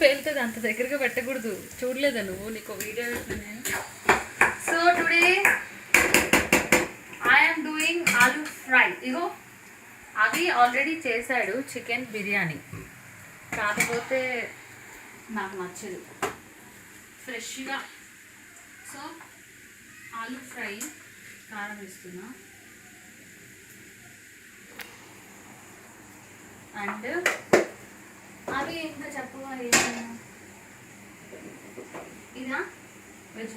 పేలుతుంది, అంత దగ్గరగా పెట్టకూడదు. చూడలేదా నువ్వు? నీకు వీడియో నేను. So today I'm doing aloo fry. ఇగో అవి ఆల్రెడీ చేశాడు చికెన్ బిర్యానీ, కాకపోతే నాకు నచ్చదు ఫ్రెష్గా. సో ఆలూ ఫ్రై కారం వేస్తున్నా. అండ్ అవి ఇంకా చెప్పగా ఇదా వెజ్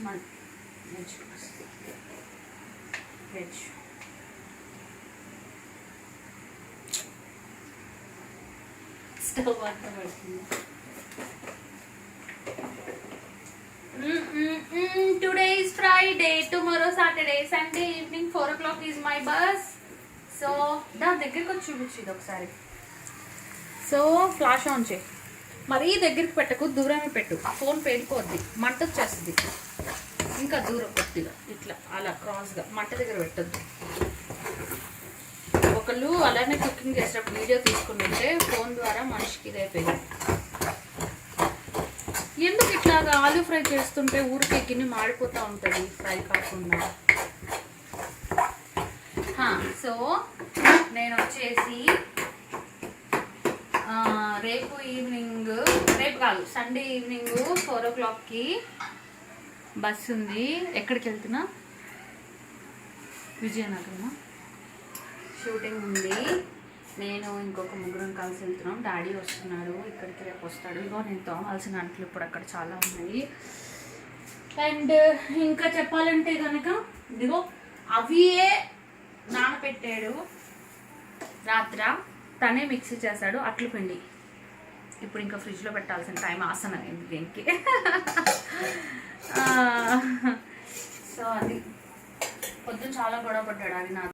వెజ్ స్టవ్ అంత పడుతుంది. Today is Friday, tomorrow Saturday, Sunday evening 4 o'clock is my bus. So దగ్గరికి వచ్చి చూపించు ఇది ఒకసారి. సో ఫ్లాష్ ఆన్ చేయి, మరీ దగ్గరికి పెట్టకు, దూరమే పెట్టు. ఫోన్ పేలిపోద్ది, మంట వచ్చేస్తుంది. ఇంకా దూరం కొద్దిగా ఇట్లా అలా క్రాస్గా మంట దగ్గర పెట్టద్దు. ఒకళ్ళు అలానే కుకింగ్ చేసేటప్పుడు వీడియో తీసుకుంటుంటే ఫోన్ ద్వారా మనిషికి ఇదైపోయింది. ఎందుకు ఇట్లాగా ఆలూ ఫ్రై చేస్తుంటే ఊరికే గిన్నె మాడిపోతూ ఉంటుంది ఫ్రై కాకుండా. సో నేను వచ్చేసి రేపు ఈవినింగ్, రేపు కాదు సండే ఈవినింగ్ 4 o'clockకి బస్సు ఉంది. ఎక్కడికి వెళ్తున్నా? విజయనగరం. షూటింగ్ ఉంది. నేను ఇంకొక ముగ్గురం కలిసి వెళ్తున్నాం. డాడీ వస్తున్నాడు ఇక్కడికి, రేపు వస్తాడు. ఇగో నేను తోమాల్సిన అంట్లు ఇప్పుడు అక్కడ చాలా ఉన్నాయి. అండ్ ఇంకా చెప్పాలంటే కనుక ఇదిగో అవియే నానబెట్టాడు రాత్ర, తనే మిక్సీ చేశాడు అట్లు పిండి. ఇప్పుడు ఇంకా ఫ్రిడ్జ్లో పెట్టాల్సిన టైం ఆసనమైంది దీనికి. సో అది పొద్దున చాలా గొడవ పడ్డాడు అవి నా